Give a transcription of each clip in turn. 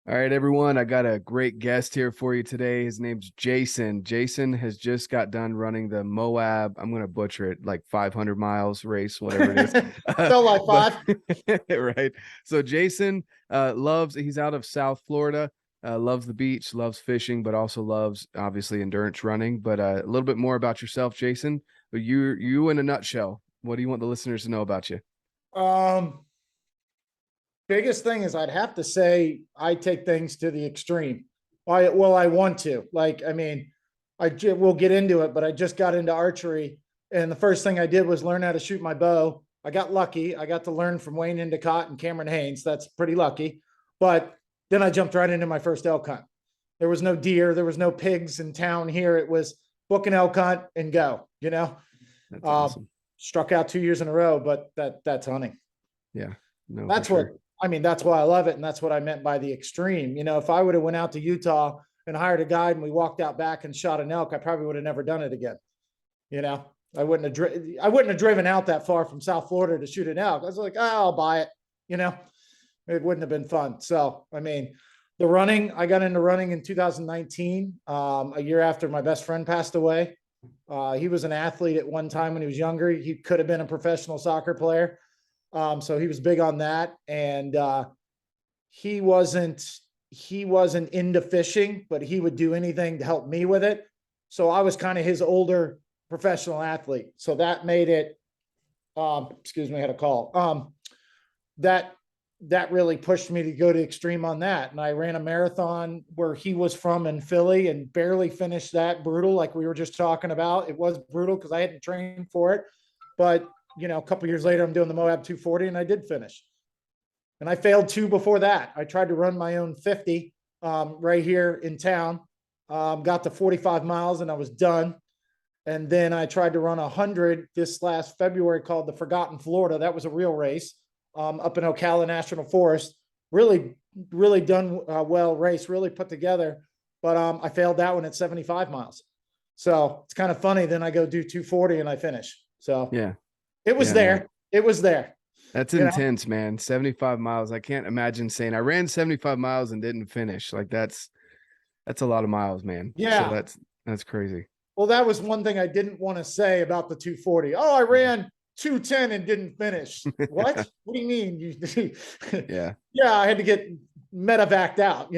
All right, everyone. I got a great guest here for you today. His name's Jason. Jason has just got done running the Moab. I'm going to butcher it, like 500 miles race, whatever it is. Felt like But five. right. So Jason he's out of South Florida, loves the beach, loves fishing, but also loves obviously endurance running. But a little bit more about yourself, Jason. You in a nutshell. What do you want the listeners to know about you? Um, Biggest thing is I'd have to say I take things to the extreme. I want to. We'll get into it, but I just got into archery, and the first thing I did was learn how to shoot my bow. I got lucky. I got to learn from Wayne Endicott and Cameron Haynes. That's pretty lucky. But then I jumped right into my first elk hunt. There was no deer, there was no pigs in town here. It was book an elk hunt and go. That's Uh, awesome. Struck out 2 years in a row, but that's hunting. Yeah, no, for That's what sure. I mean. That's why I love it, and that's what I meant by the extreme. If I would have went out to Utah and hired a guide and we walked out back and shot an elk, I probably would have never done it again. You know, I wouldn't have driven out that far from South Florida to shoot an elk. I was like, oh, I'll buy it. You know, it wouldn't have been fun. So, I mean, the running, I got into running in 2019, a year after my best friend passed away. He was an athlete at one time when he was younger. He could have been a professional soccer player. So he was big on that. And he wasn't he wasn't into fishing, but he would do anything to help me with it. So I was kind of his older professional athlete. So that made it, excuse me, I had a call. That that really pushed me to go to extreme on that. And I ran a marathon where he was from in Philly and barely finished that. Brutal, like we were just talking about. It was brutal because I hadn't trained for it. But, a couple of years later, I'm doing the Moab 240 and I did finish. And I failed two before that. I tried to run my own 50 right here in town, got to 45 miles and I was done. And then I tried to run 100 this last February called the Forgotten Florida. That was a real race up in Ocala National Forest. Really, really done well race, really put together. But I failed that one at 75 miles. So it's kind of funny. Then I go do 240 and I finish. So Yeah. it was Yeah, no. there. It was there. That's You know? intense, man. 75 miles. I can't imagine saying I ran 75 miles and didn't finish. Like that's a lot of miles, man. So Yeah. that's crazy. Well, that was one thing I didn't want to say about the 240. Oh, I ran 210 and didn't finish. What? What do you mean? Yeah. Yeah, I had to get medevaced out.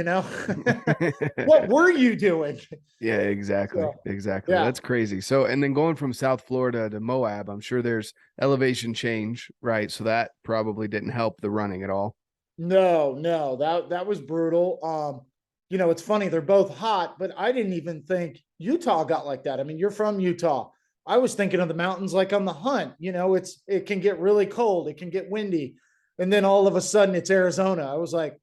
What were you doing? Yeah, exactly. So, Exactly. yeah. That's crazy. So, and then going from South Florida to Moab, I'm sure there's elevation change, right? So that probably didn't help the running at all. No, no, that was brutal. It's funny, they're both hot, but I didn't even think Utah got like that. I mean, you're from Utah. I was thinking of the mountains like on the hunt. It can get really cold, it can get windy, and then all of a sudden it's Arizona. I was like,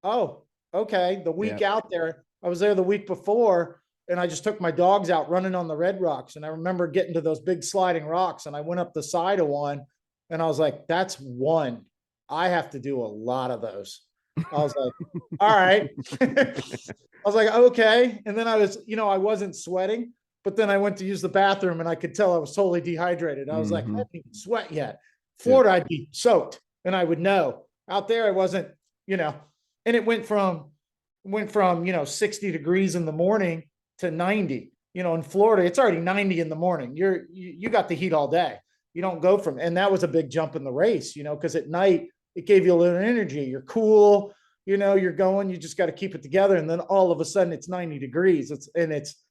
oh, okay. The Yeah. week out there, I was there the week before, and I just took my dogs out running on the red rocks. And I remember getting to those big sliding rocks, and I went up the side of one, and I was like, that's one. I have to do a lot of those. I was like, all right. I was like, okay. And then I wasn't sweating, but then I went to use the bathroom and I could tell I was totally dehydrated. I was like, I Hmm. haven't even sweat yet. Yep. Florida, I'd be soaked and I would know. Out there, I wasn't, you know, and it went from 60 degrees in the morning to 90. In Florida, it's already 90 in the morning. You got the heat all day. You don't go from, and that was a big jump in the race, because at night it gave you a little energy. You're cool, you're going, you just got to keep it together. And then all of a sudden it's 90 degrees. It's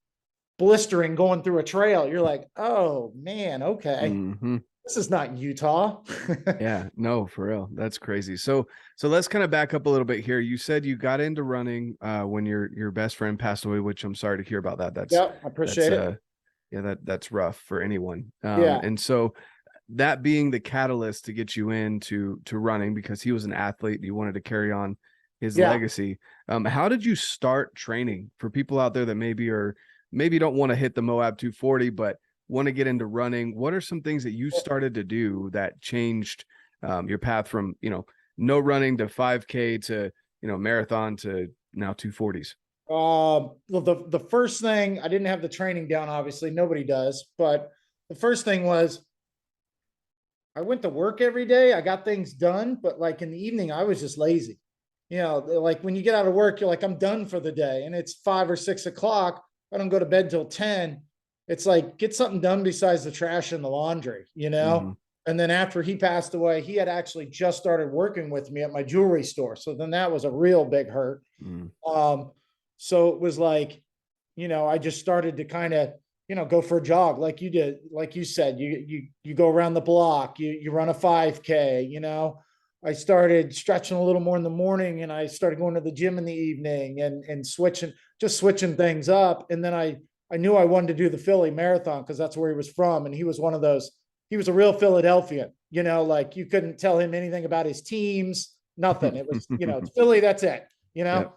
blistering going through a trail. You're like, oh man, okay. Hmm. This is not Utah. Yeah, no, for real. That's crazy. So let's kind of back up a little bit here. You said you got into running when your best friend passed away, which I'm sorry to hear about that. Yeah, I That's appreciate it. yeah, that's rough for anyone. Yeah. And so that being the catalyst to get you into running because he was an athlete, you wanted to carry on his Yeah. legacy. How did you start training for people out there that maybe don't want to hit the Moab 240, but want to get into running? What are some things that you started to do that changed your path from, no running to 5K to, marathon to now 240s? Well, the first thing, I didn't have the training down, obviously, nobody does, but the first thing was I went to work every day. I got things done, but like in the evening, I was just lazy. You know, like when you get out of work, you're like, I'm done for the day, and it's 5 or 6 o'clock. I don't go to bed till 10. It's like, get something done besides the trash and the laundry, you Mm-hmm. know? And then after he passed away, he had actually just started working with me at my jewelry store. So then that was a real big hurt. Mm-hmm. So it was like, you know, I just started to kind of, you know, go for a jog like you did, like you said, you go around the block, you run a 5K, you know. I started stretching a little more in the morning, and I started going to the gym in the evening, and switching things up. And then I knew I wanted to do the Philly marathon because that's where he was from. And he was one of those, he was a real Philadelphian, you know, like you couldn't tell him anything about his teams, nothing. It was, you know, it's Philly, that's it, you know.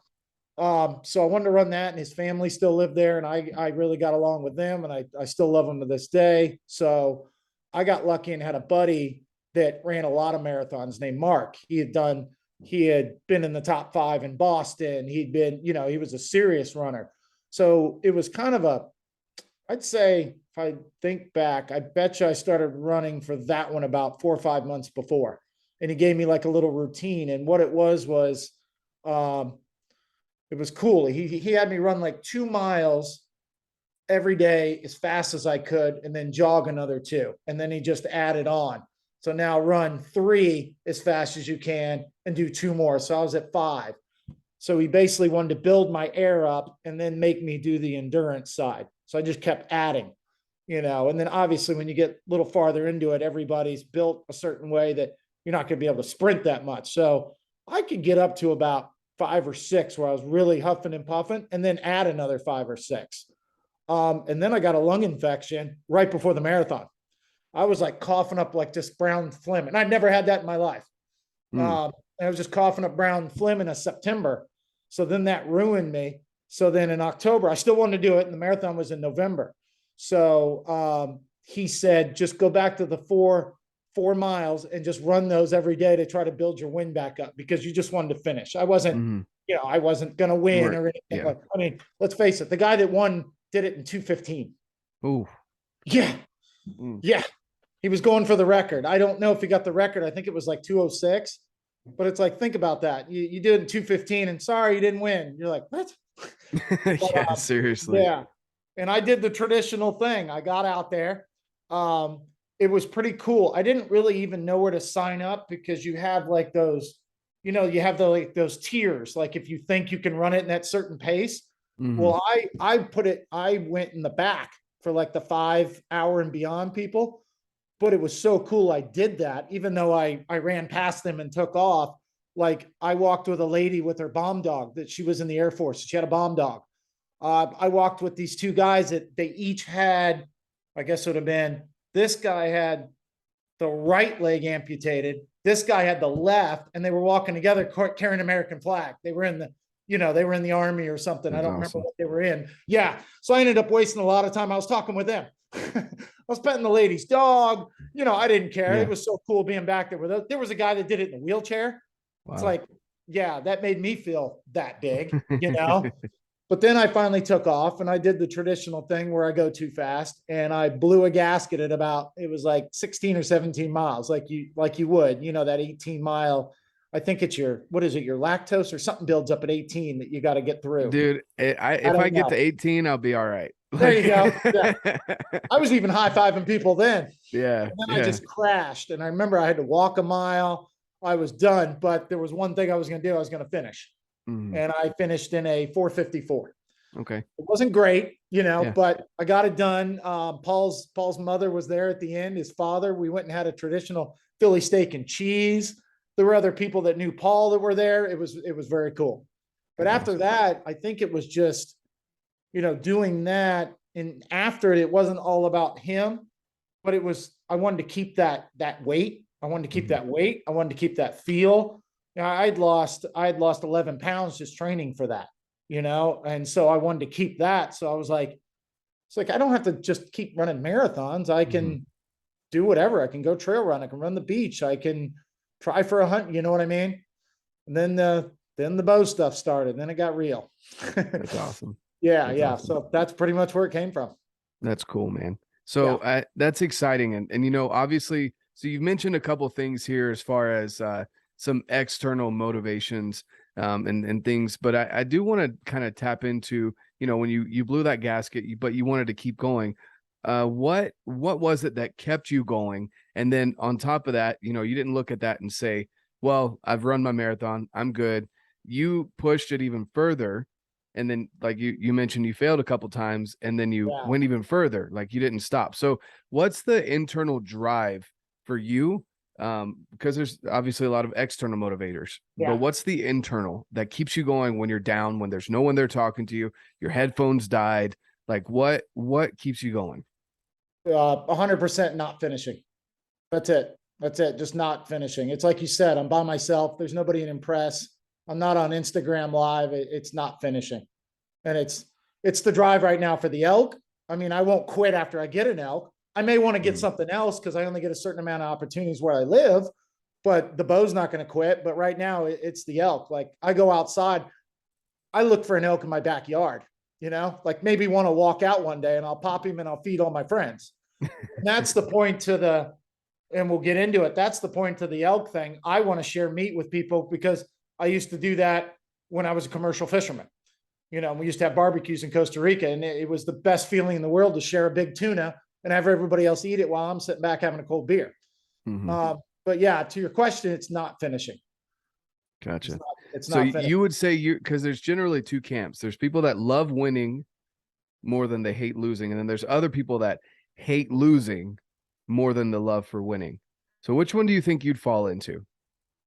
Yep. So I wanted to run that, and his family still lived there, and I really got along with them, and I still love them to this day. So I got lucky and had a buddy that ran a lot of marathons named Mark. He had been in the top 5 in Boston. He'd been, you know, he was a serious runner. So it was kind of I'd say, if I think back, I bet you I started running for that one about 4 or 5 months before. And he gave me like a little routine. And what it was, it was cool. He had me run like 2 miles every day as fast as I could, and then jog another 2. And then he just added on. So now run 3 as fast as you can and do 2 more. So I was at 5. So he basically wanted to build my air up and then make me do the endurance side. So I just kept adding, you know. And then obviously when you get a little farther into it, everybody's built a certain way that you're not going to be able to sprint that much. So I could get up to about 5 or 6 where I was really huffing and puffing, and then add another 5 or 6. And then I got a lung infection right before the marathon. I was like coughing up like this brown phlegm, and I'd never had that in my life. Mm. I was just coughing up brown phlegm in a September. So then that ruined me. So then in October, I still wanted to do it, and the marathon was in November. So he said, just go back to the 4 miles and just run those every day to try to build your wind back up, because you just wanted to finish. I wasn't, Mm-hmm. you know, I wasn't going to win or anything. Yeah. But I mean, let's face it, the guy that won did it in 2:15. Ooh. Yeah. Mm. Yeah. He was going for the record. I don't know if he got the record. I think it was like 2:06, but it's like, think about that. You did it in 2:15, and sorry, you didn't win. You're like, what? Yeah, seriously. Yeah. And I did the traditional thing. I got out there. It was pretty cool. I didn't really even know where to sign up, because you have like those, you know, you have like those tiers. Like if you think you can run it in that certain pace. Mm-hmm. Well, I went in the back for like the 5 hour and beyond people, but it was so cool. I did that, even though I ran past them and took off. Like I walked with a lady with her bomb dog, that she was in the Air Force. She had a bomb dog. I walked with these 2 guys that they each had, I guess it would have been, this guy had the right leg amputated. This guy had the left, and they were walking together carrying American flag. They were in the, you know, they were in the army or something. That's I don't awesome. remember what they were in. Yeah. So I ended up wasting a lot of time. I was talking with them. I was petting the lady's dog. You know, I didn't care. Yeah. It was so cool being back there with it. There was a guy that did it in a wheelchair. Wow. It's like, yeah, that made me feel that big, you know. But then I finally took off, and I did the traditional thing where I go too fast, and I blew a gasket at about, it was like 16 or 17 miles, like you would, you know, that 18 mile. I think it's what is it? Your lactose or something builds up at 18 that you got to get through. Dude, if I get to 18, I'll be all right. There you go. Yeah. I was even high-fiving people then. Yeah. And then I just crashed. And I remember I had to walk a mile. I was done, but there was one thing I was going to do. I was going to finish. Mm-hmm. And I finished in a 4:54. Okay. It wasn't great, you know, Yeah. but I got it done. Paul's mother was there at the end, his father. We went and had a traditional Philly steak and cheese. There were other people that knew Paul that were there. It was very cool. But That's after awesome. that, I think it was just, you know, doing that. And after it, it wasn't all about him, but it was, I wanted to keep that weight. I wanted to keep Mhm. that weight. I wanted to keep that feel. You know, I'd lost 11 pounds just training for that, you know? And so I wanted to keep that. So I was like, it's like, I don't have to just keep running marathons. I can do whatever. I can go trail run. I can run the beach. I can try for a hunt. You know what I mean? And then the bow stuff started. Then it got real. That's awesome. Yeah. That's yeah. awesome. So that's pretty much where it came from. That's cool, man. So that's exciting. And, you know, obviously, so you've mentioned a couple things here as far as, some external motivations and things. But I do want to kind of tap into, when you blew that gasket, but you wanted to keep going. What was it that kept you going? And then on top of that, you didn't look at that and say, well, I've run my marathon, I'm good. You pushed it even further. And then, like you mentioned, you failed a couple times, and then you went even further. Like, you didn't stop. So what's the internal drive for you? Because there's obviously a lot of external motivators, but what's the internal that keeps you going when you're down, when there's no one there talking to you, your headphones died? Like, what keeps you going? 100% not finishing. That's it. Just not finishing. It's like you said, I'm by myself. There's nobody to impress. I'm not on Instagram Live. It's not finishing. And it's the drive right now for the elk. I mean, I won't quit after I get an elk. I may want to get something else because I only get a certain amount of opportunities where I live, but the bow's not going to quit. But right now it's the elk. Like, I go outside, I look for an elk in my backyard, like maybe want to walk out one day and I'll pop him and I'll feed all my friends. And that's the point and we'll get into it. That's the point to the elk thing. I want to share meat with people because I used to do that when I was a commercial fisherman. We used to have barbecues in Costa Rica, and it was the best feeling in the world to share a big tuna and have everybody else eat it while I'm sitting back having a cold beer. But yeah, to your question, it's not finishing. Gotcha. It's so not finishing. You would say because there's generally two camps. There's people that love winning more than they hate losing. And then there's other people that hate losing more than the love for winning. So which one do you think you'd fall into?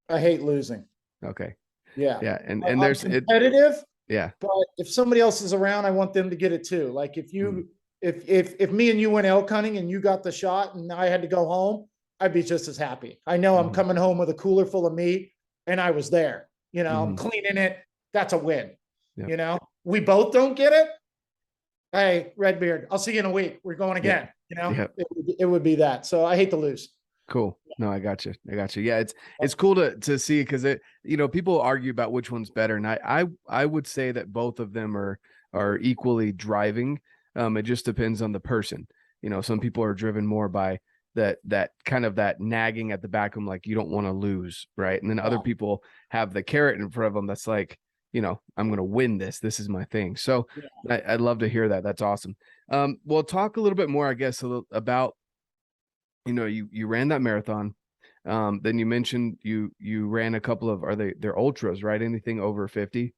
I hate losing. Okay. Yeah. Yeah. And I'm there's competitive. Yeah. But if somebody else is around, I want them to get it too. Like, if me and you went elk hunting and you got the shot and I had to go home, I'd be just as happy. I know I'm coming home with a cooler full of meat and I was there, I'm cleaning it. That's a win. Yep. We both don't get it. Hey, RedBeard, I'll see you in a week. We're going again. Yep. It would be that. So I hate to lose. Cool. No, I got you. Yeah, it's cool to see, because people argue about which one's better, and I would say that both of them are equally driving. It just depends on the person. Some people are driven more by that kind of that nagging at the back of them, like, you don't want to lose, right? And then other people have the carrot in front of them that's like, I'm going to win this. This is my thing. So I'd love to hear that. That's awesome. We'll talk a little bit more, I guess, about, you ran that marathon. Then you mentioned you ran a couple of, they're ultras, right? Anything over 50?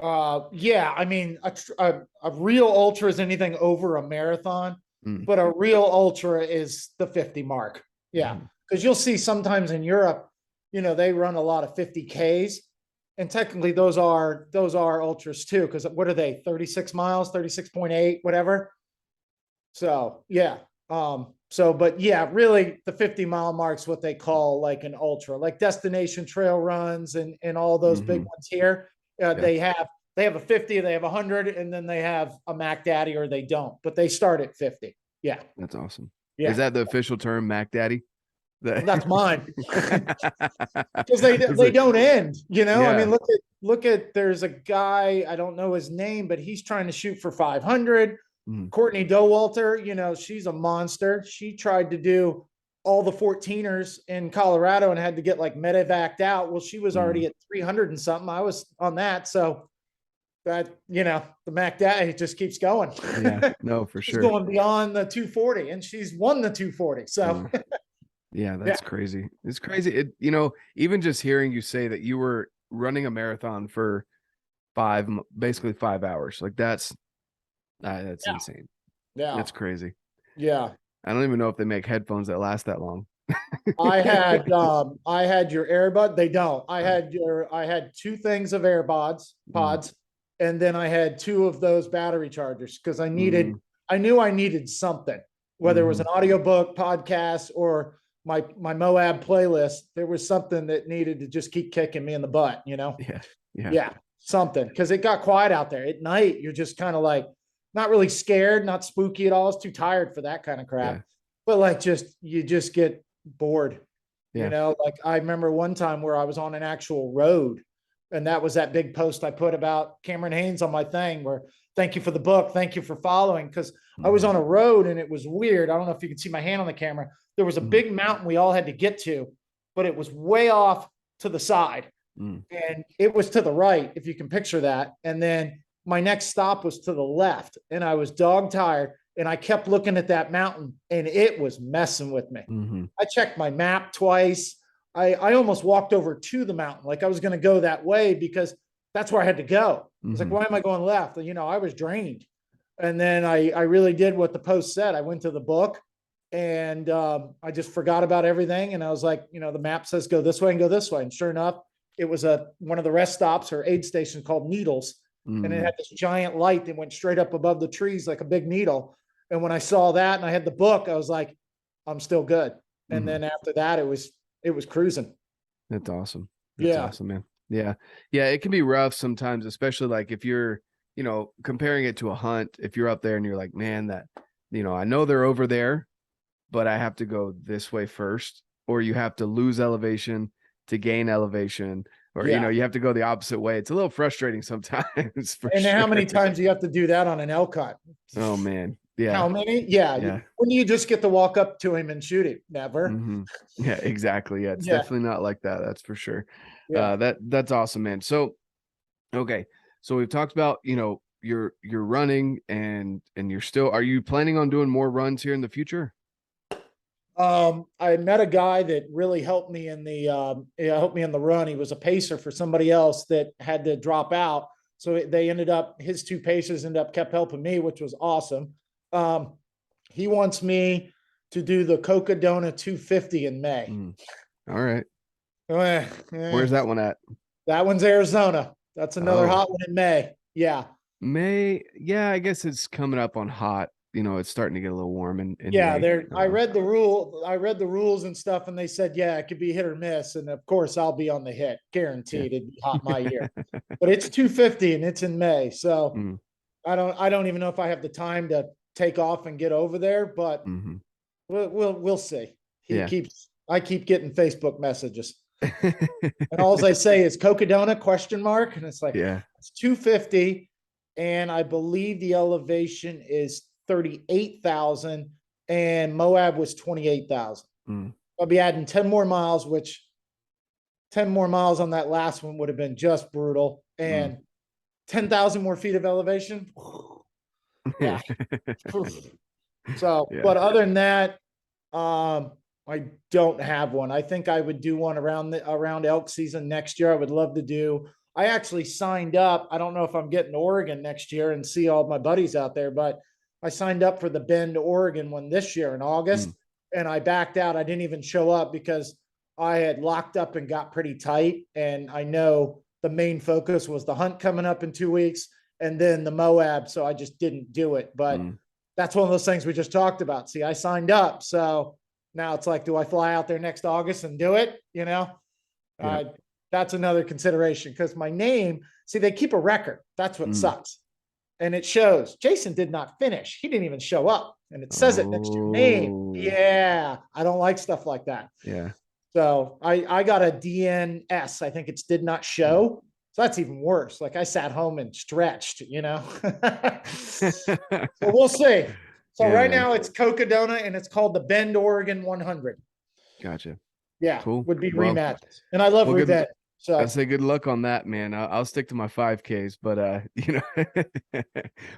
Yeah. I mean, a real ultra is anything over a marathon, but a real ultra is the 50 mark. Yeah. Because you'll see sometimes in Europe, they run a lot of 50Ks. And technically those are ultras too. Cause what are they? 36 miles, 36.8, whatever. So yeah. But yeah, really the 50-mile mark's what they call like an ultra, like destination trail runs and all those big ones here. They have a 50, they have 100, and then they have a Mac Daddy, or they don't, but they start at 50. Yeah. That's awesome. Yeah. Is that the official term, Mac Daddy? That's mine. Because they don't end, I mean, look at, there's a guy, I don't know his name, but he's trying to shoot for 500. Courtney Dowalter, she's a monster. She tried to do all the 14ers in Colorado and had to get like medevaced out. Well, she was already at 300 and something. I was on that. So that, the Mac Daddy just keeps going. Yeah, no, for she's sure. going beyond the 240, and she's won the 240. So yeah, that's crazy. It's crazy. Even just hearing you say that you were running a marathon for basically 5 hours, like that's insane. Yeah. That's crazy. Yeah. I don't even know if they make headphones that last that long. I had your AirBud. They don't. I had 2 things of AirPods pods, and then I had 2 of those battery chargers because I knew I needed something, whether it was an audiobook, podcast, or my Moab playlist. There was something that needed to just keep kicking me in the butt, Yeah. Something. Because it got quiet out there at night. You're just kind of like, not really scared, not spooky at all. It's too tired for that kind of crap. Yeah. But like, you just get bored, like I remember one time where I was on an actual road, and that was that big post I put about Cameron Haynes on my thing where, thank you for the book. Thank you for following. Cause I was on a road and it was weird. I don't know if you can see my hand on the camera. There was a big mountain we all had to get to, but it was way off to the side. Mm. And it was to the right, if you can picture that. And then my next stop was to the left, and I was dog tired, and I kept looking at that mountain, and it was messing with me. Mm-hmm. I checked my map twice. I almost walked over to the mountain, like I was going to go that way because that's where I had to go. I was like, Mm-hmm. why am I going left? You know, I was drained. And then I really did what the post said. I went to the book, and I just forgot about everything. And I was like, you know, the map says go this way and go this way. And sure enough, it was one of the rest stops or aid stations called Needles. And it had this giant light that went straight up above the trees like a big needle. And when I saw that and I had the book, I was like, I'm still good. And then after that, it was cruising. That's awesome. That's Yeah. awesome, man. Yeah. Yeah. It can be rough sometimes, especially like if you're, you know, comparing it to a hunt, if you're up there and you're like, man, that, you know, I know they're over there, but I have to go this way first, or you have to lose elevation to gain elevation, or, you know, you have to go the opposite way. It's a little frustrating sometimes. For And sure. how many times do you have to do that on an elk hunt? Oh man. Yeah. How many? Yeah. Yeah. When do you just get to walk up to him and shoot him? Never. Mm-hmm. Yeah, exactly. Yeah. It's definitely not like that. That's for sure. Yeah. That's awesome, man. So, okay. So we've talked about, you know, you're running and are you planning on doing more runs here in the future? I met a guy that really helped me in the run. He was a pacer for somebody else that had to drop out. So his two pacers kept helping me, which was awesome. He wants me to do the Cocodona 250 in May. All right. Where's that one at? That one's Arizona. That's another hot one in May. Yeah. May. Yeah. I guess it's coming up on hot. You know, it's starting to get a little warm in yeah, May. I read the rules and stuff, and they said, yeah, it could be hit or miss. And of course I'll be on the hit, guaranteed. It'd be hot my year, but it's 250 and it's in May. So I don't even know if I have the time to take off and get over there, but we'll see. I keep getting Facebook messages. And all I say is Cocodona ? And it's like, it's 250. And I believe the elevation is 38,000 and Moab was 28,000. I'll be adding 10 more miles, which 10 more miles on that last one would have been just brutal. And 10,000 more feet of elevation. Yeah. So, but other than that, I don't have one. I think I would do one around elk season next year. I would love to do. I actually signed up. I don't know if I'm getting to Oregon next year and see all my buddies out there, but I signed up for the Bend, Oregon one this year in August, and I backed out. I didn't even show up because I had locked up and got pretty tight. And I know the main focus was the hunt coming up in 2 weeks and then the Moab. So I just didn't do it. But that's one of those things we just talked about. See, I signed up. So now it's like, do I fly out there next August and do it? You know, that's another consideration because my name, see, they keep a record. That's what sucks. And it shows Jason did not finish. He didn't even show up. And it says it next to your name. Yeah. I don't like stuff like that. Yeah. So I got a DNS. I think it's did not show. So that's even worse. Like I sat home and stretched, you know. So we'll see. So right now it's Cocodona and it's called the Bend, Oregon 100. Gotcha. Yeah. Cool. Would be rematches. And I love revenge. So I say good luck on that, man. I'll stick to my 5Ks, but you know,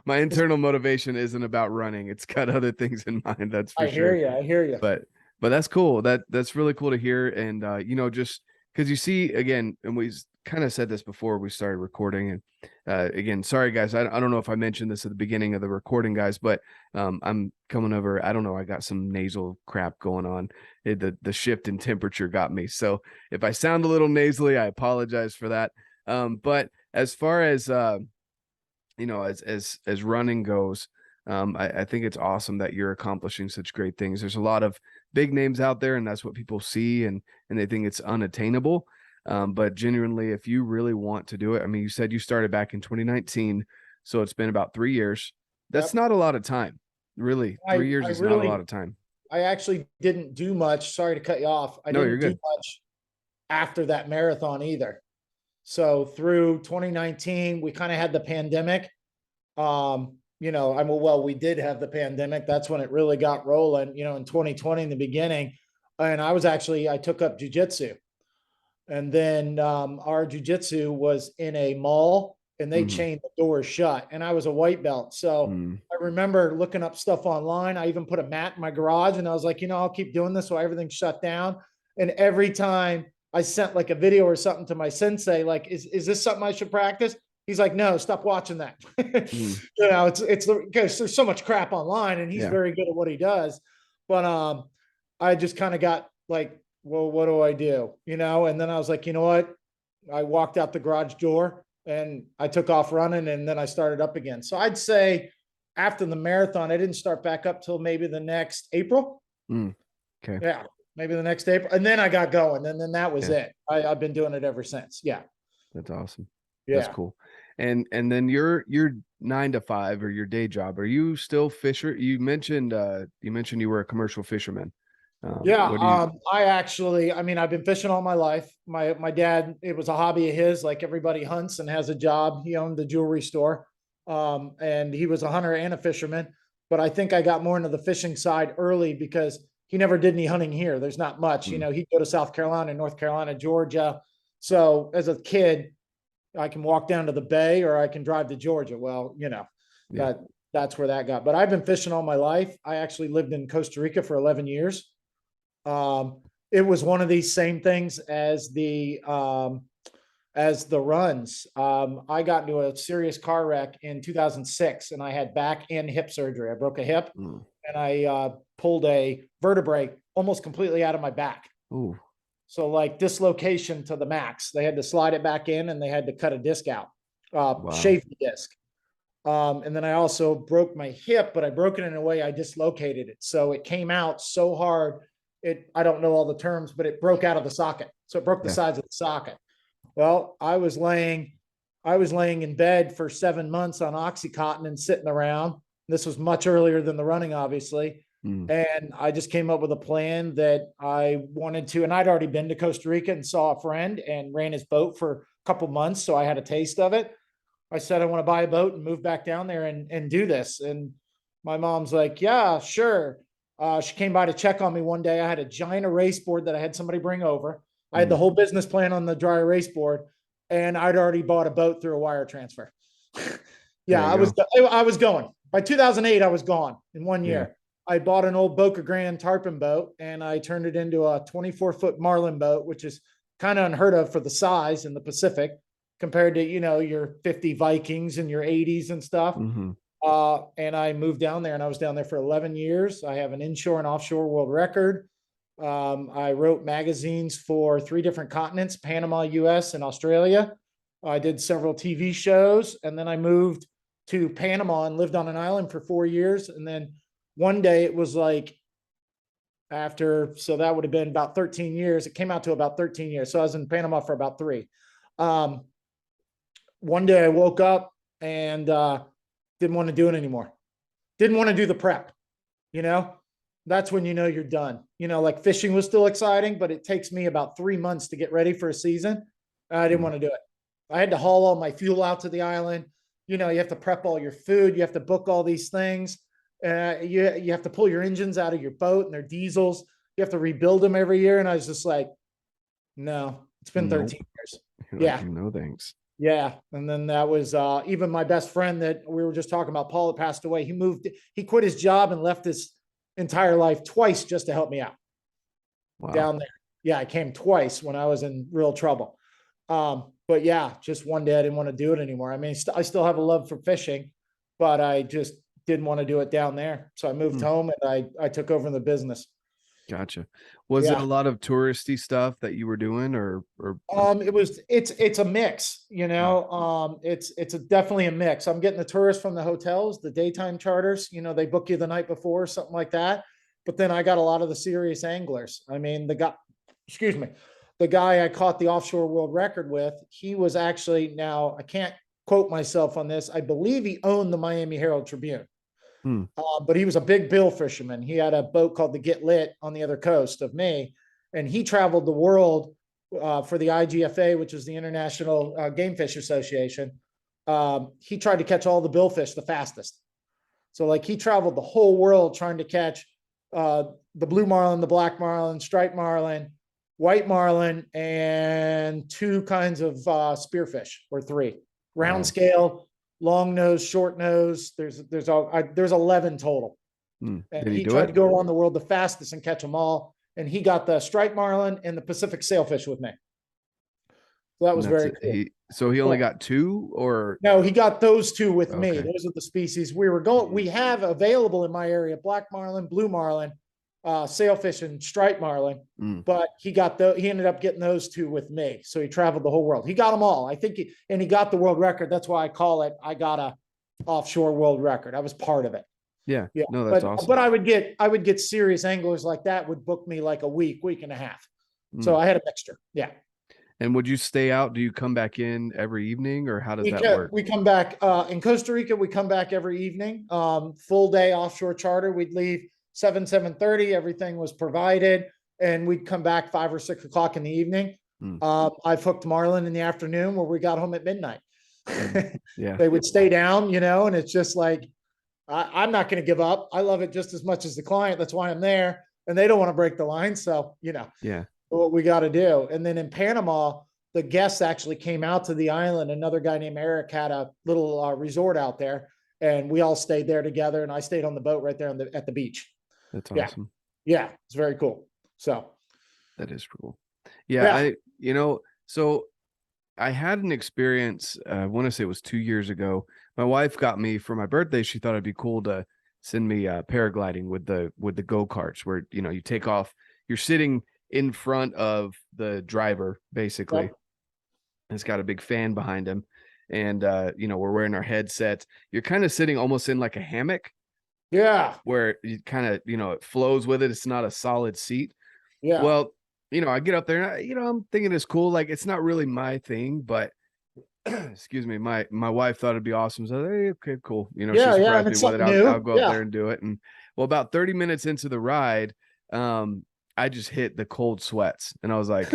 my internal motivation isn't about running. It's got other things in mind. That's for sure. I hear you. But that's cool. That's really cool to hear. And you know, just because you see again, and we kind of said this before we started recording. And again, sorry guys, I don't know if I mentioned this at the beginning of the recording, guys, but I'm coming over. I don't know. I got some nasal crap going on. The shift in temperature got me. So if I sound a little nasally, I apologize for that. But as far as you know, as running goes, I think it's awesome that you're accomplishing such great things. There's a lot of big names out there, and that's what people see, and they think it's unattainable. But genuinely, if you really want to do it, I mean, you said you started back in 2019, so it's been about 3 years. That's not a lot of time, really. 3 years is not a lot of time. I actually didn't do much. Sorry to cut you off. I didn't do much after that marathon either. So through 2019, we kind of had the pandemic. You know, we did have the pandemic. That's when it really got rolling, you know, in 2020 in the beginning. And I took up jujitsu. And then our jujitsu was in a mall and they Mhm. chained the doors shut. And I was a white belt. So Mm. I remember looking up stuff online. I even put a mat in my garage and I was like, I'll keep doing this. So everything's shut down. And every time I sent like a video or something to my sensei, like, is this something I should practice? He's like, no, stop watching that. Mm. It's because there's so much crap online and he's Yeah. very good at what he does. But I just kind of got like, well, what do I do? And then I was like, you know what? I walked out the garage door and I took off running and then I started up again. So I'd say after the marathon, I didn't start back up till maybe the next April. Mm. Okay. Yeah, maybe the next April. And then I got going and then that was Yeah. it. I've been doing it ever since. Yeah. That's awesome. That's Yeah. cool. And then your 9 to 5 or your day job, are you still fisher? You mentioned you were a commercial fisherman. Yeah, What do you I've been fishing all my life. My dad, it was a hobby of his, like everybody hunts and has a job. He owned the jewelry store. And he was a hunter and a fisherman. But I think I got more into the fishing side early because he never did any hunting here. There's not much, mm, he'd go to South Carolina, North Carolina, Georgia. So as a kid, I can walk down to the bay or I can drive to Georgia. Well, yeah. that that's where that got. But I've been fishing all my life. I actually lived in Costa Rica for 11 years. It was one of these same things as the runs. I got into a serious car wreck in 2006 and I had back and hip surgery. I broke a hip Mm. and I pulled a vertebrae almost completely out of my back. Ooh. So like dislocation to the max. They had to slide it back in and they had to cut a disc out, Wow. shave the disc. And then I also broke my hip, but I broke it in a way I dislocated it. So it came out so hard. I don't know all the terms, but it broke out of the socket. So it broke the Yeah. sides of the socket. Well, I was laying in bed for 7 months on Oxycontin and sitting around. This was much earlier than the running, obviously. Mm. And I just came up with a plan that I wanted to, and I'd already been to Costa Rica and saw a friend and ran his boat for a couple months. So I had a taste of it. I said, I want to buy a boat and move back down there and do this. And my mom's like, yeah, sure. She came by to check on me one day. I had a giant erase board that I had somebody bring over. I had the Mm. whole business plan on the dry erase board and I'd already bought a boat through a wire transfer. There Yeah, you go. I was going. By 2008, I was gone in one Yeah. year. I bought an old Boca Grande tarpon boat and I turned it into a 24-foot marlin boat, which is kind of unheard of for the size in the Pacific compared to, your 50 Vikings and your 80s and stuff. Mm-hmm. And I moved down there and I was down there for 11 years. I have an inshore and offshore world record. I wrote magazines for 3 different continents, Panama, US, and Australia. I did several TV shows and then I moved to Panama and lived on an island for 4 years. And then one day it was like so that would have been about 13 years. It came out to about 13 years. So I was in Panama for about 3. One day I woke up and didn't want to do it anymore. Didn't want to do the prep, that's when you're done. Like fishing was still exciting, but it takes me about 3 months to get ready for a season. I didn't want to do it. I had to haul all my fuel out to the island. You have to prep all your food. You have to book all these things. You have to pull your engines out of your boat and their diesels. You have to rebuild them every year. And I was just like, no, it's been Nope. 13 years. You're Yeah. like, no thanks. Yeah. And then that was even my best friend that we were just talking about, Paul, that passed away. He quit his job and left his entire life twice just to help me out Wow. down there. Yeah. I came twice when I was in real trouble. But yeah, just one day I didn't want to do it anymore. I mean, I still have a love for fishing, but I just didn't want to do it down there. So I moved home and I took over the business. Gotcha. Was it a lot of touristy stuff that you were doing or it's a mix, it's definitely a mix. I'm getting the tourists from the hotels, the daytime charters, they book you the night before, something like that. But then I got a lot of the serious anglers. I mean, the guy I caught the offshore world record with, he was actually, now I can't quote myself on this. I believe he owned the Miami Herald Tribune. But he was a big bill fisherman. He had a boat called the Get Lit on the other coast of me, and he traveled the world for the IGFA, which is the International Game Fish Association. He tried to catch all the billfish the fastest. So like he traveled the whole world trying to catch the blue marlin, the black marlin, striped marlin, white marlin, and 2 kinds of spearfish, or 3. Round Wow. scale, long nose, short nose. There's 11 total. And Did he he do tried it? to go around the world the fastest and catch them all. And he got the striped marlin and the Pacific sailfish with me. So that And was that's very it. cool. So he only Cool. got 2, or No, he got those 2 with me. okay. Those are the species we were going. We have available in my area: black marlin, blue marlin, sailfish, and striped marlin. Mm. But he ended up getting those 2 with me. So he traveled the whole world. He got them all. I think he got the world record. That's why I call it, I got a offshore world record. I was part of it. Yeah. Yeah. No, that's But awesome. I would get serious anglers like that would book me like a week and a half. So Mm. I had a mixture. Yeah. And would you stay out? Do you come back in every evening, or how does that work? We come back in Costa Rica. We come back every evening. Full day offshore charter. We'd leave 7:30. Everything was provided, and we'd come back 5 or 6 o'clock in the evening. I've hooked marlin in the afternoon, where we got home at midnight. Yeah. They would stay down, and it's just like, I'm not going to give up. I love it just as much as the client. That's why I'm there, and they don't want to break the line. So, Yeah. what we got to do. And then in Panama, the guests actually came out to the island. Another guy named Eric had a little resort out there, and we all stayed there together. And I stayed on the boat right there at the beach. That's awesome. Yeah, it's very cool. So that is cool. Yeah. So I had an experience. I want to say it was 2 years ago. My wife got me for my birthday. She thought it'd be cool to send me paragliding with the go-karts, where you take off. You're sitting in front of the driver, basically. Yep. It's got a big fan behind him, and we're wearing our headsets. You're kind of sitting almost in like a hammock. Yeah. Where you kind of, it flows with it. It's not a solid seat. Yeah. Well, I get up there and I'm thinking it's cool. Like, it's not really my thing, but excuse me, my wife thought it'd be awesome. So, hey, okay, cool. She surprised me with it. I'll go up there and do it. And well, about 30 minutes into the ride, I just hit the cold sweats, and I was like,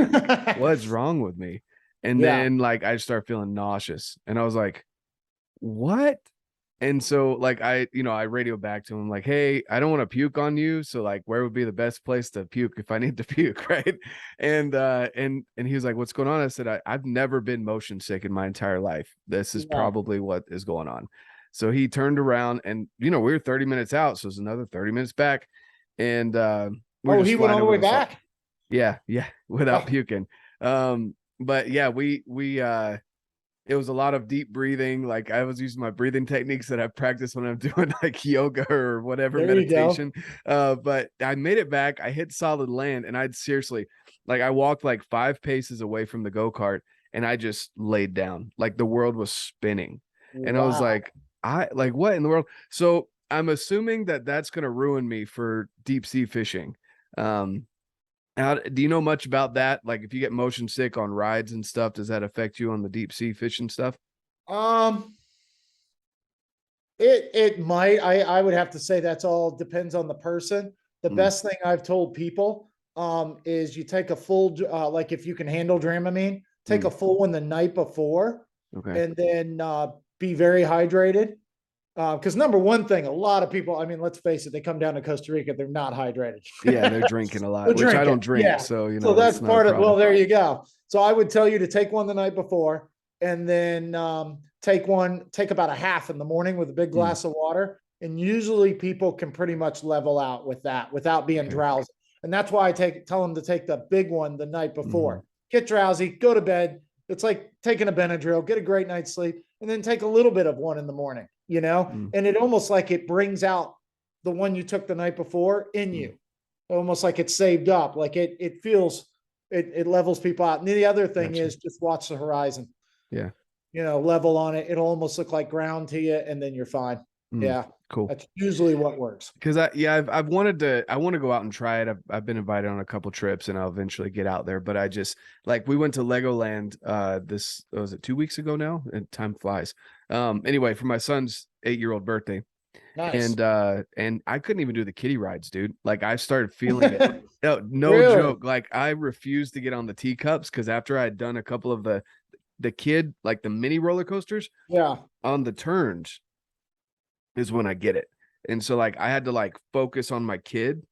what's wrong with me? And then like, I start feeling nauseous, and I was like, what? And so like, I radio back to him like, hey, I don't want to puke on you. So like, where would be the best place to puke if I need to puke? Right. And he was like, what's going on? I said, I've never been motion sick in my entire life. This is probably what is going on. So he turned around, and, we were 30 minutes out. So it's another 30 minutes back. And, he went all the way back. Yeah. Without puking. But yeah, we it was a lot of deep breathing. Like, I was using my breathing techniques that I practice when I'm doing like yoga or whatever, meditation. But I made it back. I hit solid land, and I'd seriously, like, I walked like 5 paces away from the go-kart, and I just laid down. Like, the world was spinning. And I was like, what in the world? So I'm assuming that that's going to ruin me for deep sea fishing. Do you know much about that? Like, if you get motion sick on rides and stuff, does that affect you on the deep sea fishing stuff? It might. I would have to say that's all depends on the person. The best thing I've told people is you take a full like, if you can handle Dramamine, take a full one the night before, and then be very hydrated. Because number one thing, a lot of people, I mean, let's face it, they come down to Costa Rica, they're not hydrated. Yeah, they're drinking a lot, which I don't drink. Yeah. So, so that's part of, well, there you go. So I would tell you to take one the night before, and then take about a half in the morning with a big glass of water. And usually people can pretty much level out with that without being drowsy. And that's why I tell them to take the big one the night before. Get drowsy, go to bed. It's like taking a Benadryl, get a great night's sleep, and then take a little bit of one in the morning. And it almost like it brings out the one you took the night before in you, almost like it's saved up. Like it feels, it levels people out. And the other thing is just watch the horizon. Yeah. Level on it. It'll almost look like ground to you, and then you're fine. Yeah. Cool. That's usually what works. Cause I want to go out and try it. I've been invited on a couple trips, and I'll eventually get out there, but I just, like, we went to Legoland, was it 2 weeks ago now? And time flies. Anyway, for my son's 8-year-old birthday. Nice. And I couldn't even do the kiddie rides, dude. Like, I started feeling it. No Really? joke. Like, I refused to get on the teacups, because after I'd done a couple of the kid, like the mini roller coasters, on the turns is when I get it. And so, like, I had to like focus on my kid.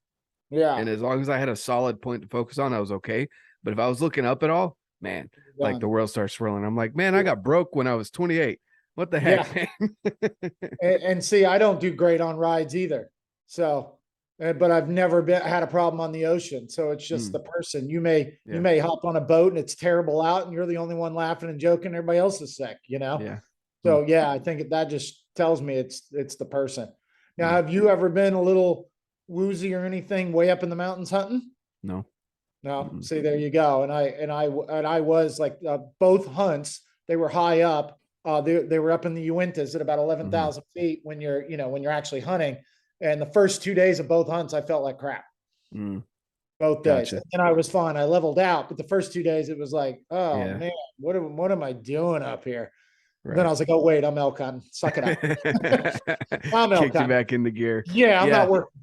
And as long as I had a solid point to focus on, I was okay. But if I was looking up at all, man, like the world starts swirling. I'm like, man, I got broke when I was 28. What the heck, Yeah. man? And see, I don't do great on rides either. So, but I've never had a problem on the ocean. So it's just the person. You may hop on a boat and it's terrible out and you're the only one laughing and joking. Everybody else is sick, you know? Yeah. So yeah, I think that just tells me it's the person. Now, Mm. have you ever been a little woozy or anything way up in the mountains hunting? No. No. See, there you go. And I was like, both hunts, they were high up. They were up in the Uintas at about 11,000 feet when you're actually hunting. And the first 2 days of both hunts, I felt like crap. Both days. Gotcha. And I was fine. I leveled out, but the first 2 days it was like, oh Yeah. man, what am I doing up here? Right. Then I was like, oh wait, I'm elk hunting. Suck it up. I'm elk Kicked you hunting. back into gear. Yeah, I'm not working.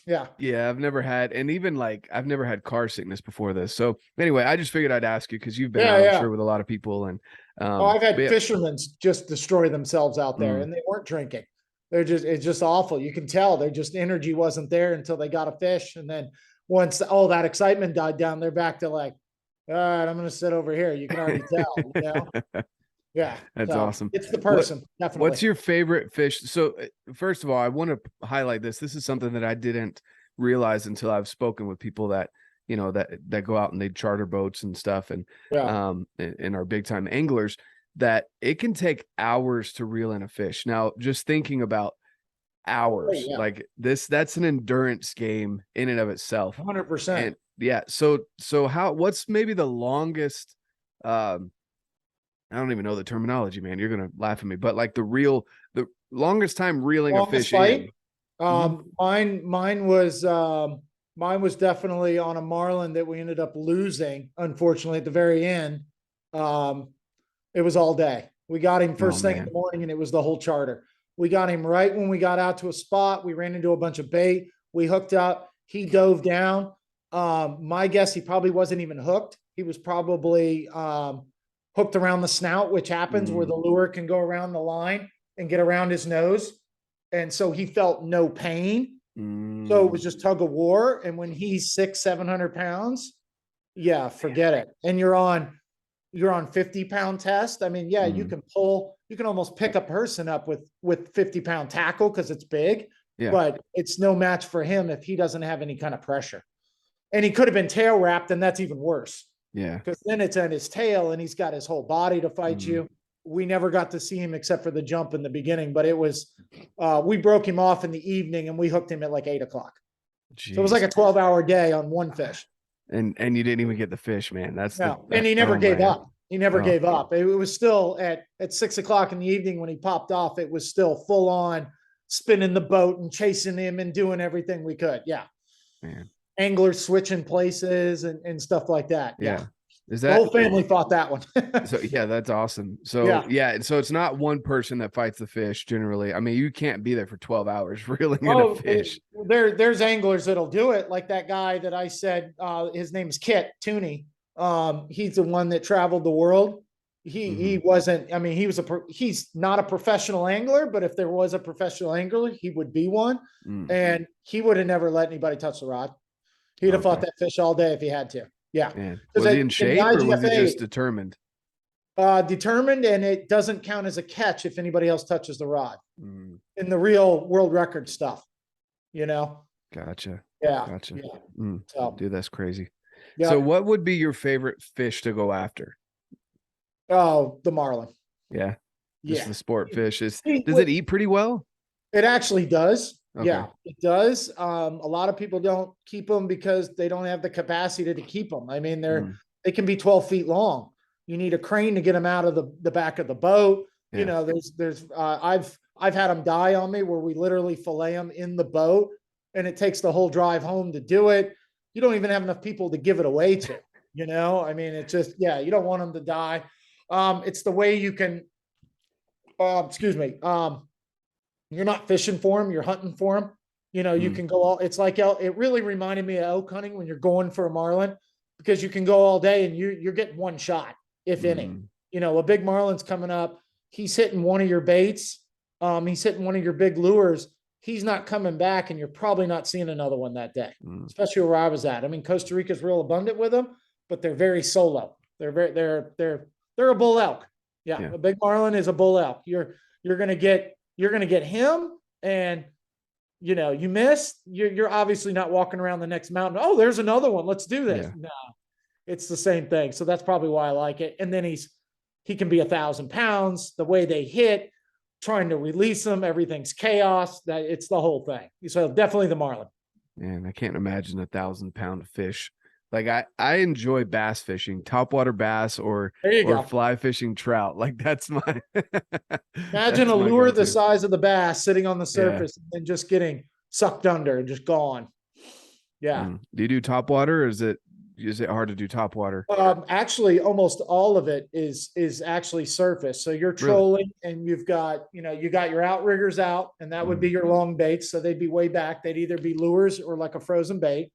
Yeah. Yeah, I've never had, and even like I've never had car sickness before this. So anyway, I just figured I'd ask you because you've been out, I'm sure, with a lot of people. And I've had fishermen just destroy themselves out there, and they weren't drinking. It's just awful. You can tell their just energy wasn't there until they got a fish. And then once all that excitement died down, they're back to like, all right, I'm going to sit over here. You can already tell, you know? Yeah. That's awesome. It's the person. Definitely. What's your favorite fish? So first of all, I want to highlight this. This is something that I didn't realize until I've spoken with people that, you know, that go out and they charter boats and stuff and are big time anglers, that it can take hours to reel in a fish. Now, just thinking about hours, like that's an endurance game in and of itself. 100%. And yeah. So what's maybe the longest, I don't even know the terminology, man. You're going to laugh at me, but like the longest time reeling a fish in. Mine was definitely on a marlin that we ended up losing, unfortunately, at the very end. It was all day. We got him first thing in the morning, and it was the whole charter. We got him right when we got out to a spot. We ran into a bunch of bait. We hooked up. He dove down. My guess, he probably wasn't even hooked. He was probably hooked around the snout, which happens where the lure can go around the line and get around his nose. And so he felt no pain. So it was just tug of war. And when he's 600-700 pounds, yeah, forget it. And you're on 50-pound test. I mean, yeah, you can almost pick a person up with 50-pound tackle because it's big, but it's no match for him if he doesn't have any kind of pressure. And he could have been tail wrapped, and that's even worse. Yeah. Because then it's on his tail and he's got his whole body to fight you. We never got to see him except for the jump in the beginning, but it was, we broke him off in the evening and we hooked him at like 8 o'clock. So it was like a 12-hour day on one fish. And you didn't even get the fish, man. And he never gave up. He never gave up. It was still at 6 o'clock in the evening when he popped off, it was still full on spinning the boat and chasing him and doing everything we could. Yeah. Man. Anglers switching places and stuff like that. Yeah. Is that the whole family fought that one? So yeah, that's awesome. So and so it's not one person that fights the fish generally. I mean, you can't be there for 12 hours reeling in a fish. There's anglers that'll do it, like that guy that I said, his name's Kit Tooney. He's the one that traveled the world. He wasn't, I mean, he's not a professional angler, but if there was a professional angler, he would be one. And he would have never let anybody touch the rod. He'd have fought that fish all day if he had to. Yeah. Was he in shape or was he just determined? Determined, and it doesn't count as a catch if anybody else touches the rod in the real world record stuff, you know? Gotcha. Yeah. Gotcha. Yeah. So, dude, that's crazy. Yeah. So what would be your favorite fish to go after? Oh, the marlin. Yeah. Just the sport fish. Does it eat pretty well? It actually does. Okay. Yeah, it does. A lot of people don't keep them because they don't have the capacity to keep them. I mean, they can be 12 feet long. You need a crane to get them out of the back of the boat. Yeah. You know, I've had them die on me where we literally fillet them in the boat, and it takes the whole drive home to do it. You don't even have enough people to give it away to, you know? I mean, it's just, you don't want them to die. It's the way you can, you're not fishing for them, you're hunting for them. You know, you can go it's like, it really reminded me of elk hunting when you're going for a marlin, because you can go all day and you're getting one shot, if any. You know, a big marlin's coming up, he's hitting one of your baits, he's hitting one of your big lures, he's not coming back, and you're probably not seeing another one that day, especially where I was at. I mean, Costa Rica's real abundant with them, but they're very solo. They're a bull elk. Yeah, Yeah. a big marlin is a bull elk. You're gonna get him, and you miss. You're obviously not walking around the next mountain. Oh, there's another one. Let's do this. Yeah. No, it's the same thing. So that's probably why I like it. And then he can be 1,000 pounds. The way they hit, trying to release them, everything's chaos. That it's the whole thing. So definitely the marlin. Man, I can't imagine 1,000-pound fish. Like I enjoy bass fishing, topwater bass or There you go. fly fishing trout. Like that's my Imagine a lure the size of the bass sitting on the surface and just getting sucked under and just gone. Yeah. Do you do topwater, or is it hard to do topwater? Actually, almost all of it is actually surface. So you're trolling and you've got, you got your outriggers out, and that would be your long baits. So they'd be way back. They'd either be lures or like a frozen bait.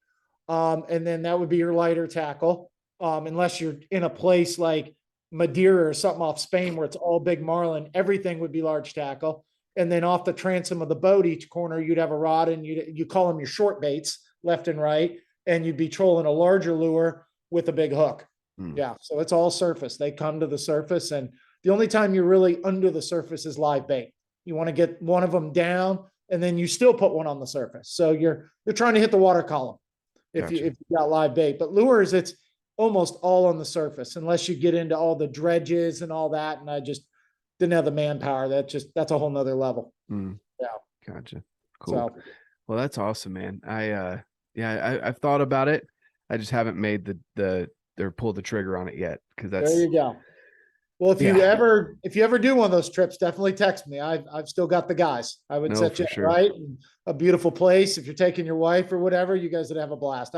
And then that would be your lighter tackle. Unless you're in a place like Madeira or something off Spain where it's all big marlin, everything would be large tackle. And then off the transom of the boat, each corner, you'd have a rod, and you call them your short baits left and right. And you'd be trolling a larger lure with a big hook. Yeah. So it's all surface. They come to the surface, and the only time you're really under the surface is live bait. You want to get one of them down, and then you still put one on the surface. So you're trying to hit the water column if you got live bait. But lures, it's almost all on the surface, unless you get into all the dredges and all that. And I just didn't have the manpower. That's a whole nother level. Yeah. Gotcha. Cool. Well, that's awesome, man. I've thought about it. I just haven't made or pulled the trigger on it yet. Cause there you go. Well, if you ever do one of those trips, definitely text me. I've still got the guys. I would set you up right. A beautiful place. If you're taking your wife or whatever, you guys would have a blast.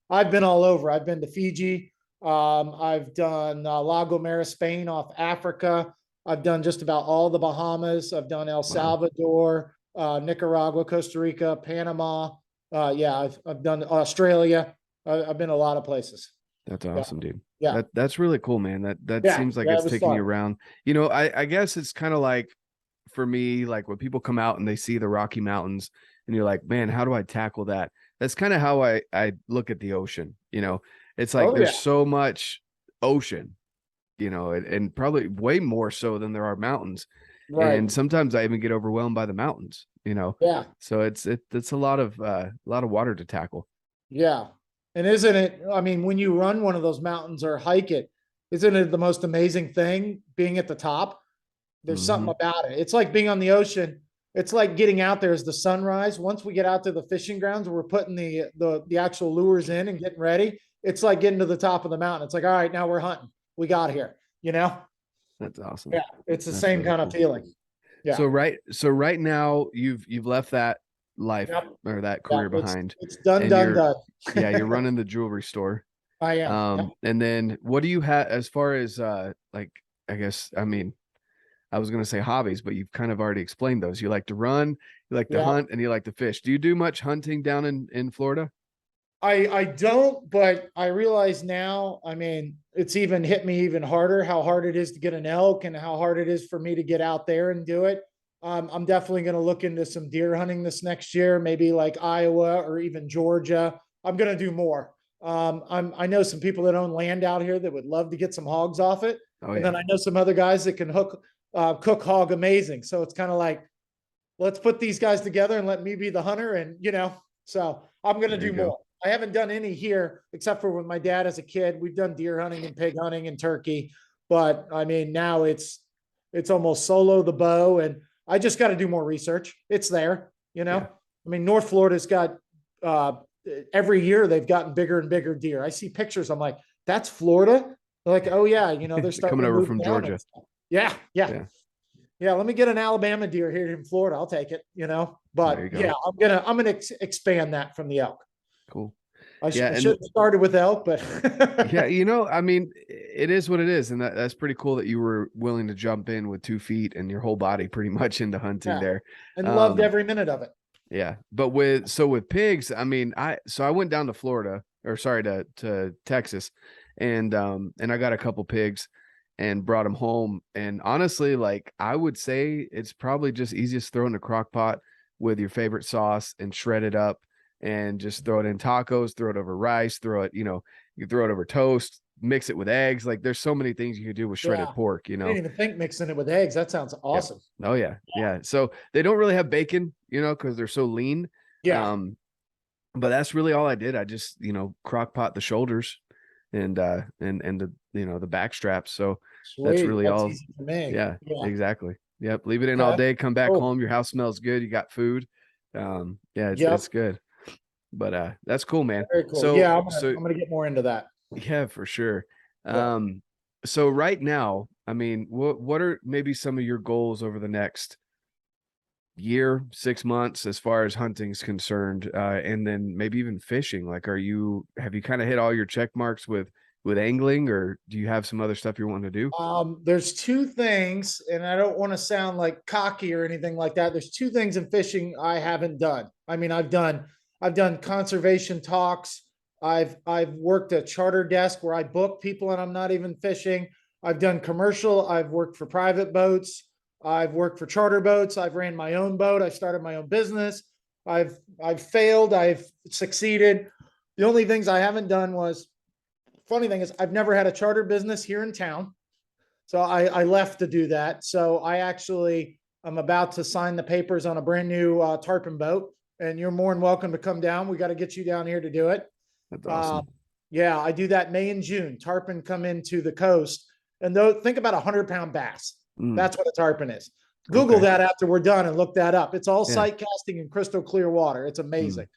I've been all over. I've been to Fiji. I've done La Gomera, Spain, off Africa. I've done just about all the Bahamas. I've done El Salvador, Nicaragua, Costa Rica, Panama. I've done Australia. I've been a lot of places. That's awesome, dude. Yeah. That's really cool, man. That seems like it's taking you around. I guess it's kind of like, for me, like when people come out and they see the Rocky Mountains and you're like, man, how do I tackle that? That's kind of how I look at the ocean. It's like there's so much ocean, and probably way more so than there are mountains. Right. And sometimes I even get overwhelmed by the mountains, Yeah. So it's a lot of water to tackle. Yeah. And isn't it, I mean, when you run one of those mountains or hike it, isn't it the most amazing thing being at the top? There's something about it. It's like being on the ocean. It's like getting out there as the sunrise. Once we get out to the fishing grounds, we're putting the actual lures in and getting ready. It's like getting to the top of the mountain. It's like, all right, now we're hunting. We got here, That's awesome. Yeah. It's the same kind of feeling. Yeah. So right now you've left that life or that career behind. It's done. Yeah, you're running the jewelry store. I am. And then what do you have as far as I guess, I mean, I was going to say hobbies, but you've kind of already explained those. You like to run, you like to hunt, and you like to fish. Do you do much hunting down in Florida? I don't, but I realize now, I mean, it's even hit me even harder how hard it is to get an elk and how hard it is for me to get out there and do it. I'm definitely going to look into some deer hunting this next year, maybe like Iowa or even Georgia. I'm going to do more. I know some people that own land out here that would love to get some hogs off it. And then I know some other guys that can cook hog amazing. So it's kind of like, let's put these guys together and let me be the hunter. And, so I'm going to do more. I haven't done any here except for with my dad as a kid. We've done deer hunting and pig hunting and turkey, but I mean, now it's almost solo the bow, and I just got to do more research. It's there, I mean, North Florida's got, every year they've gotten bigger and bigger deer. I see pictures. I'm like, that's Florida. They're like, oh yeah. They're starting coming over from Georgia. Yeah. Let me get an Alabama deer here in Florida. I'll take it, but I'm going to expand that from the elk. Cool. I should have started with elk, but I mean, it is what it is. And that's pretty cool that you were willing to jump in with 2 feet and your whole body pretty much into hunting there. And loved every minute of it. Yeah. But with pigs, I mean, I went down to Florida, or sorry, to Texas, and I got a couple pigs and brought them home. And honestly, like, I would say it's probably just easiest throw in a crock pot with your favorite sauce and shred it up and just throw it in tacos, throw it over rice, throw it, You can throw it over toast, mix it with eggs. Like there's so many things you can do with shredded Yeah. pork, you I know? didn't even think mixing it with eggs. That sounds Yeah. awesome. Oh yeah. Yeah. So they don't really have bacon, you know, because they're so lean. Yeah. But that's really all I did. I just, you know, crock pot the shoulders and the, you know, the back straps. So that's Sweet. really That's all. easy to make. Yeah, Yeah. exactly. Yep. Leave it in all Okay. day, come back Cool. home. Your house smells good. You got food. Yeah, it's Yep. good. But that's cool, man. Very cool. So Yeah, so I'm gonna get more into that. yeah, for sure. Yeah. So right now, I mean, what are maybe some of your goals over the next year, 6 months, as far as hunting's concerned, and then maybe even fishing? Like, have you kind of hit all your check marks with angling, or do you have some other stuff you're wanting to do? There's two things, and I don't want to sound like cocky or anything like that. There's two things in fishing I haven't done. I mean, I've done conservation talks. I've worked a charter desk where I book people and I'm not even fishing. I've done commercial. I've worked for private boats. I've worked for charter boats. I've ran my own boat. I started my own business. I've failed. I've succeeded. The only things I haven't done was, funny thing is, I've never had a charter business here in town. So I left to do that. So I'm about to sign the papers on a brand new tarpon boat, and you're more than welcome to come down. We got to get you down here to do it. That's Uh, awesome. yeah, I do that May and June. Tarpon come into the coast, and though think about 100-pound bass. Mm, That's what a tarpon is. Google okay. that after we're done and look that up. It's all Yeah. sight casting in crystal clear water. It's Mm, amazing.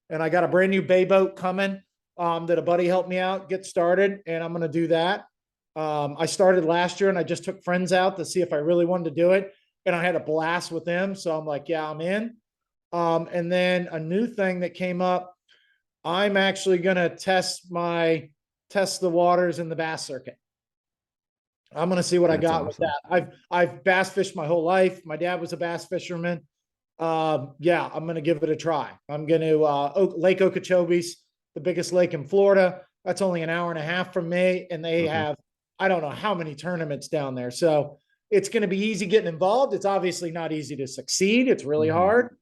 And I got a brand new bay boat coming that a buddy helped me out get started, and I'm going to do that. I started last year and I just took friends out to see if I really wanted to do it. And I had a blast with them. So I'm like, yeah, I'm in. And then a new thing that came up, I'm actually going to test the waters in the bass circuit. I'm going to see what I that's got with awesome. that. I've bass fished my whole life. My dad was a bass fisherman. Yeah, I'm going to give it a try. I'm going to, Lake Okeechobee's the biggest lake in Florida. That's only an hour and a half from me. And they Okay. have, I don't know how many tournaments down there. So it's going to be easy getting involved. It's obviously not easy to succeed. It's really Mhm. hard,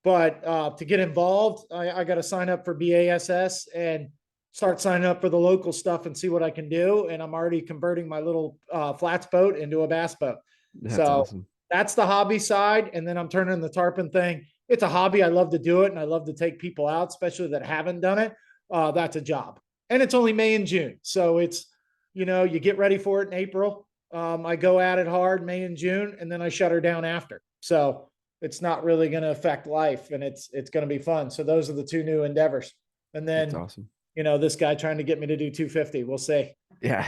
but to get involved, I got to sign up for BASS and start signing up for the local stuff and see what I can do. And I'm already converting my little flats boat into a bass boat. That's So awesome. that's the hobby side. And then I'm turning the tarpon thing. It's a hobby. I love to do it. And I love to take people out, especially that haven't done it. That's a job. And it's only May and June. So it's, you get ready for it in April. I go at it hard May and June, and then I shut her down after. So it's not really going to affect life, and it's going to be fun. So those are the two new endeavors. And That's then, awesome. this guy trying to get me to do 250. We'll see. Yeah.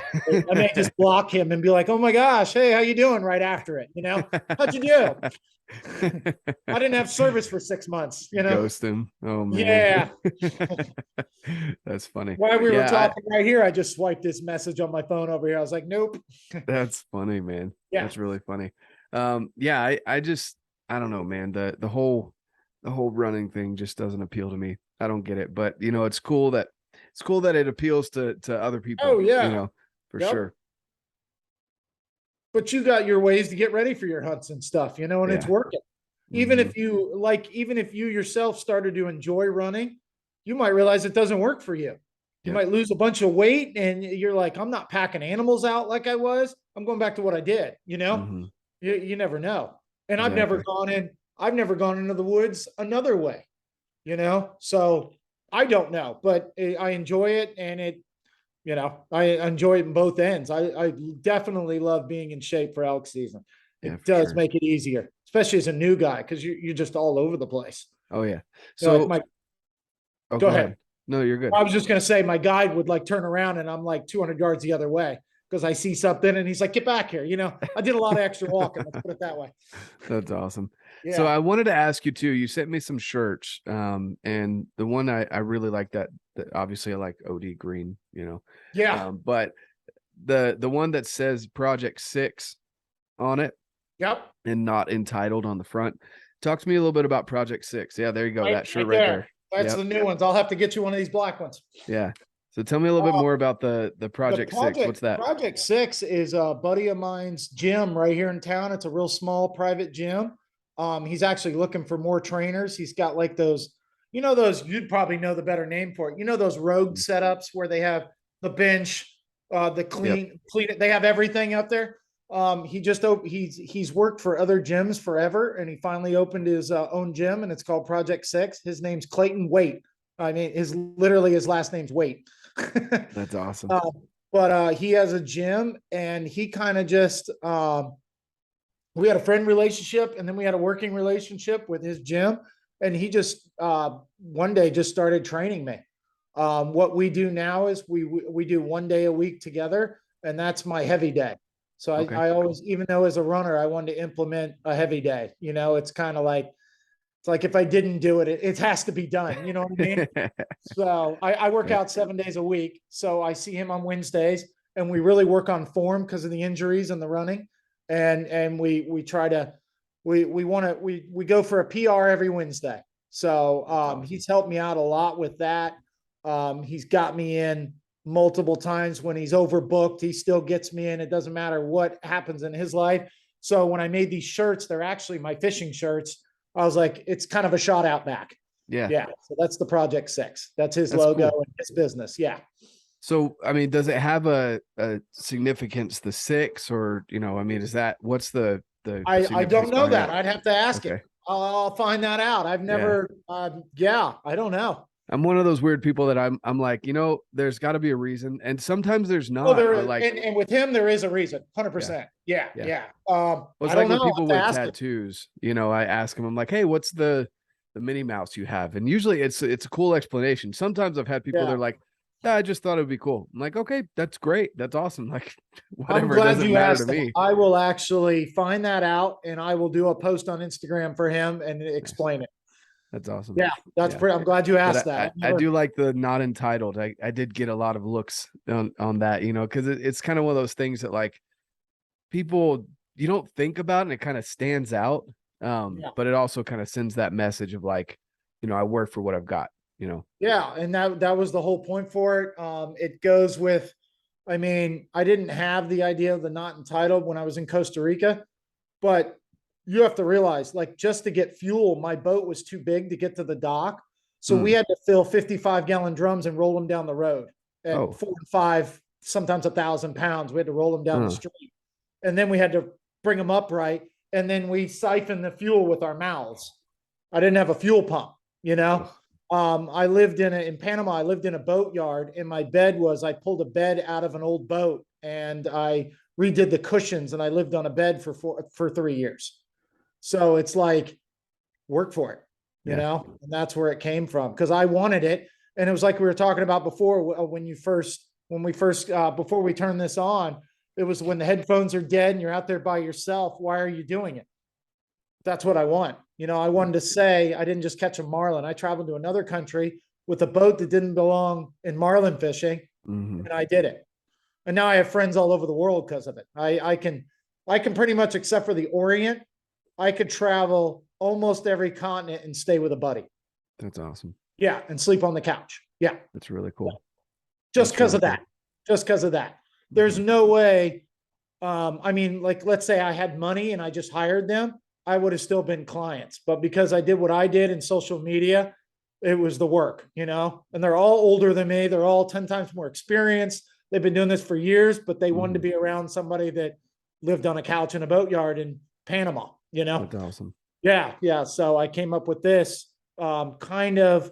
I may just block him and be like, "Oh my gosh, hey, how you doing?" Right after it, how'd you do? I didn't have service for 6 months. Ghost him. Oh man. Yeah. That's funny. While we were Yeah, talking right here, I just swiped this message on my phone over here. I was like, "Nope." that's funny, man. Yeah. That's really funny. Yeah, I don't know, man. The whole running thing just doesn't appeal to me. I don't get it. But it's cool that it appeals to other people, Oh yeah. for Yep. sure. But you got your ways to get ready for your hunts and stuff, and it's Yeah. working. Even Mhm. if you yourself started to enjoy running, you might realize it doesn't work for you. You Yep. might lose a bunch of weight and you're like, I'm not packing animals out like I was. I'm going back to what I did, Mhm. You never know. And Exactly. I've never gone into the woods another way, So I don't know, but I enjoy it, and I enjoy it in both ends. I definitely love being in shape for elk season. Yeah, It for does sure. make it easier, especially as a new guy, because you're just all over the place. Oh yeah. Like So, oh, go go ahead. ahead. No, you're good. I was just going to say my guide would like turn around and I'm like 200 yards the other way because I see something and he's like, get back here. I did a lot of extra walking. Let's put it that way. That's awesome. So Yeah. I wanted to ask you too. You sent me some shirts, and the one I really like that obviously I like OD green, Yeah. but the one that says Project 6 on it Yep. and not entitled on the front. Talk to me a little bit about Project 6. Yeah, there you go. That shirt Right right there. there. That's Yep. the new ones. I'll have to get you one of these black ones. Yeah. So tell me a little bit Uh, more about the the Project 6. What's that? project 6 is a buddy of mine's gym right here in town. It's a real small private gym. He's actually looking for more trainers. He's got like those, those, you'd probably know the better name for it. Those rogue setups where they have the bench, the clean. They have everything up there. He's worked for other gyms forever, and he finally opened his own gym, and it's called Project 6. His name's Clayton Waite. I mean, his last name's Waite. That's awesome. But he has a gym, and he kind of just we had a friend relationship, and then we had a working relationship with his gym, and he just one day just started training me. What we do now is we do 1 day a week together, and that's my heavy day. So Okay. I always, even though as a runner, I wanted to implement a heavy day. You know, it's kind of like, it's like if I didn't do it, it has to be done. You know what I mean? So I work out 7 days a week. So I see him on Wednesdays, and we really work on form because of the injuries and the running. And we try to, we go for a PR every Wednesday. So awesome. He's helped me out a lot with that. He's got me in multiple times when he's overbooked. He still gets me in. It doesn't matter what happens in his life. So when I made these shirts, they're actually my fishing shirts. I was like, it's kind of a shot out back. Yeah. Yeah. So that's the Project 6. That's his logo and his business. Yeah. So, I mean, does it have a significance, the 6, or, you know, I mean, is that, what's the I don't know that. I'd have to ask okay. him. I'll find that out. I've never, I don't know. I'm one of those weird people that I'm like, you know, there's got to be a reason, and sometimes there's not. Well, there is, like, and with him, there is a reason, 100%. Yeah. Well, it's like with people with tattoos. You know, I ask them, I'm like, hey, what's the Minnie Mouse you have? And usually it's a cool explanation. Sometimes I've had people they're like, I just thought it would be cool. I'm like, okay, that's great, that's awesome. Like, whatever, it doesn't matter to me. I will actually find that out, and I will do a post on Instagram for him and explain it. That's awesome. Yeah, that's pretty. I'm glad you asked that. I do like the not entitled. I did get a lot of looks on that, you know, because it's kind of one of those things that like people, you don't think about, and it kind of stands out. But it also kind of sends that message of like, you know, I work for what I've got, you know. Yeah, and that was the whole point for it. It goes with, I mean, I didn't have the idea of the not entitled when I was in Costa Rica, but you have to realize, like, just to get fuel, my boat was too big to get to the dock. So we had to fill 55-gallon drums and roll them down the road at 4 and 5, sometimes 1,000 pounds. We had to roll them down the street. And then we had to bring them upright. And then we siphoned the fuel with our mouths. I didn't have a fuel pump, you know? I lived in Panama, I lived in a boatyard, and my bed was, I pulled a bed out of an old boat, and I redid the cushions, and I lived on a bed for 3 years. So it's like, work for it, you know, and that's where it came from, because I wanted it. And it was like we were talking about before, before we turned this on, it was when the headphones are dead and you're out there by yourself. Why are you doing it? That's what I want. You know, I wanted to say, I didn't just catch a marlin. I traveled to another country with a boat that didn't belong in marlin fishing, and I did it. And now I have friends all over the world because of it. I can pretty much, except for the Orient, I could travel almost every continent and stay with a buddy. That's awesome. Yeah. And sleep on the couch. Yeah. That's really cool. Just because of that. Just because of that. There's no way. I mean, like, let's say I had money and I just hired them, I would have still been clients. But because I did what I did in social media, it was the work, you know, and they're all older than me. They're all 10 times more experienced. They've been doing this for years, but they wanted to be around somebody that lived on a couch in a boatyard in Panama, you know? That's awesome. Yeah. Yeah. So I came up with this, kind of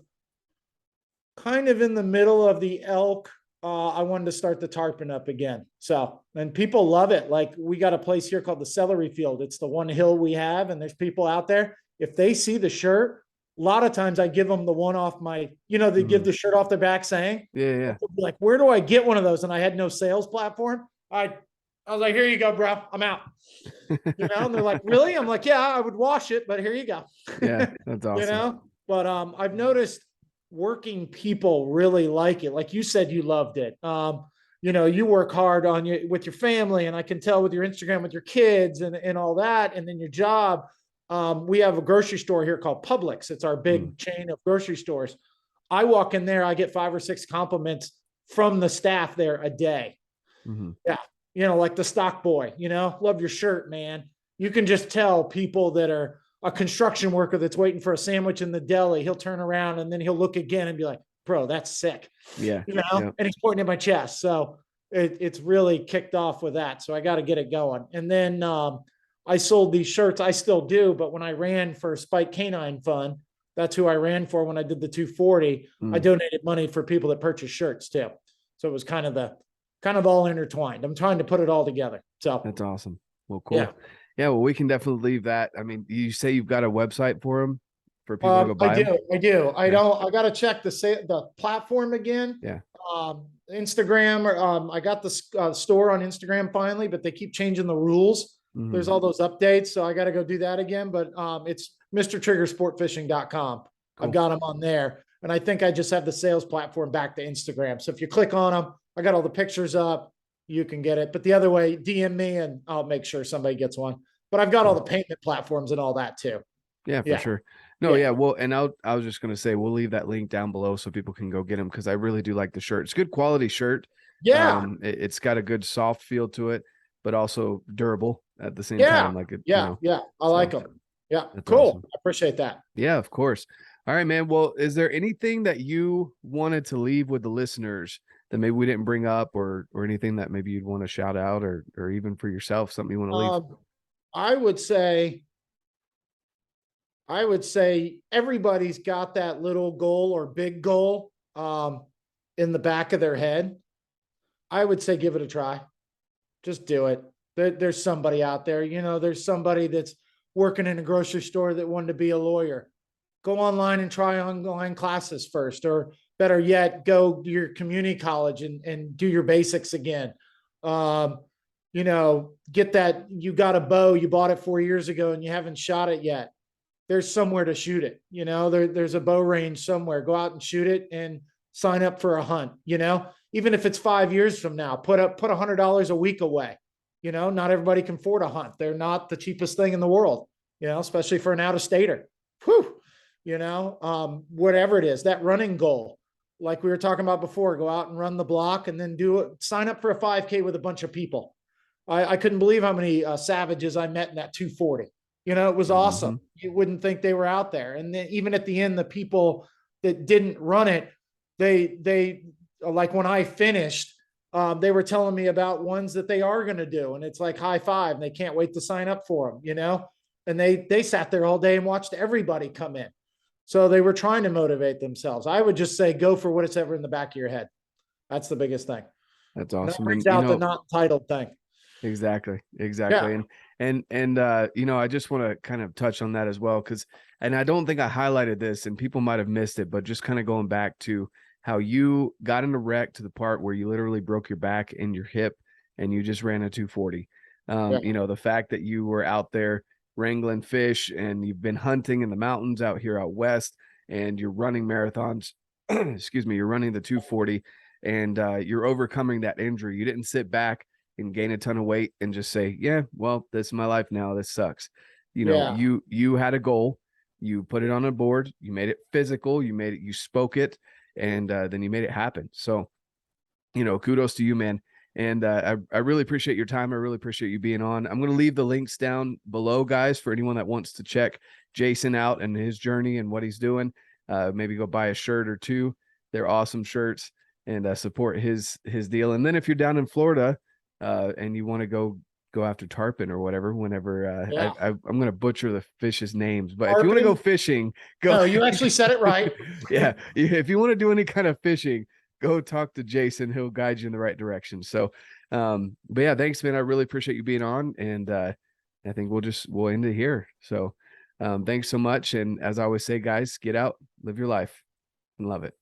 in the middle of the elk. I wanted to start the tarpon up again. So, and people love it. Like, we got a place here called the Celery Field. It's the one hill we have, and there's people out there. If they see the shirt, a lot of times I give them the one off my, you know, they give the shirt off their back saying, like, where do I get one of those? And I had no sales platform. I was like, here you go, bro. I'm out. You know, and they're like, really? I'm like, yeah, I would wash it, but here you go. Yeah, that's awesome. You know, but I've noticed working people really like it. Like you said, you loved it. You know, you work hard with your family, and I can tell with your Instagram, with your kids and all that. And then your job. We have a grocery store here called Publix. It's our big chain of grocery stores. I walk in there, I get 5 or 6 compliments from the staff there a day. Yeah. You know, like the stock boy, you know, love your shirt, man. You can just tell people that are a construction worker that's waiting for a sandwich in the deli. He'll turn around and then he'll look again and be like, bro, that's sick. Yeah. You know, Yeah. and he's pointing at my chest. So it's really kicked off with that. So I got to get it going. And then I sold these shirts. I still do, but when I ran for Spike Canine Fund, that's who I ran for when I did the 240. I donated money for people that purchase shirts too. So it was kind of all intertwined. I'm trying to put it all together. So That's awesome. Well, cool. Yeah. Well, we can definitely leave that. I mean, you say you've got a website for them for people to go buy them? I do. I got to check the platform again. Yeah. Instagram, or I got the store on Instagram finally, but they keep changing the rules. There's all those updates, so I got to go do that again. But it's MrTriggerSportFishing.com. Cool. I've got them on there, and I think I just have the sales platform back to Instagram. So if you click on them, I got all the pictures up. You can get it. But the other way, DM me, and I'll make sure somebody gets one. But I've got all the payment platforms and all that too. Yeah, for sure. No, yeah. Well, and I was just going to say, we'll leave that link down below so people can go get them, because I really do like the shirt. It's good quality shirt. Yeah. It's got a good soft feel to it, but also durable at the same time. Like it, I like them. Yeah. Cool. Awesome. I appreciate that. Yeah, of course. All right, man. Well, is there anything that you wanted to leave with the listeners that maybe we didn't bring up, or anything that maybe you'd want to shout out, or even for yourself, something you want to leave? I would say everybody's got that little goal or big goal in the back of their head. I would say give it a try. Just do it. There's somebody out there, there's somebody that's working in a grocery store that wanted to be a lawyer. Go online and try online classes first, or better yet, go to your community college and do your basics again. Get that, you got a bow, you bought it 4 years ago and you haven't shot it yet. There's somewhere to shoot it. There's a bow range somewhere. Go out and shoot it and sign up for a hunt. Even if it's 5 years from now, put $100 a week away. Not everybody can afford a hunt. They're not the cheapest thing in the world, especially for an out-of-stater. Whatever it is, that running goal, like we were talking about before, go out and run the block, and then sign up for a 5K with a bunch of people. I couldn't believe how many savages I met in that 240. It was awesome. You wouldn't think they were out there. And then even at the end, the people that didn't run it, they like when I finished, they were telling me about ones that they are going to do. And it's like high five, and they can't wait to sign up for them, and they sat there all day and watched everybody come in. So they were trying to motivate themselves. I would just say, go for what it's ever in the back of your head. That's the biggest thing. That's awesome. That brings out the not entitled thing. Exactly. Yeah. And I just want to kind of touch on that as well, and I don't think I highlighted this, and people might have missed it, but just kind of going back to how you got in a wreck to the part where you literally broke your back and your hip, and you just ran a 240. The fact that you were out there wrangling fish, and you've been hunting in the mountains out here out west, and you're running marathons, excuse me, you're running the 240, and you're overcoming that injury. You didn't sit back and gain a ton of weight and just say, yeah, well, this is my life now. This sucks. You had a goal, you put it on a board, you made it physical, you spoke it, and then you made it happen. So, kudos to you, man. And I really appreciate your time. I really appreciate you being on. I'm going to leave the links down below, guys, for anyone that wants to check Jason out and his journey and what he's doing. Maybe go buy a shirt or two. They're awesome shirts, and support his deal. And then if you're down in Florida, and you want to go after tarpon or whatever, whenever I'm going to butcher the fish's names, but tarpon. If you want to go fishing, go. No, you actually said it right. Yeah. If you want to do any kind of fishing, go talk to Jason. He'll guide you in the right direction. So, but yeah, thanks, man. I really appreciate you being on, and I think we'll end it here. So, thanks so much. And as I always say, guys, get out, live your life, and love it.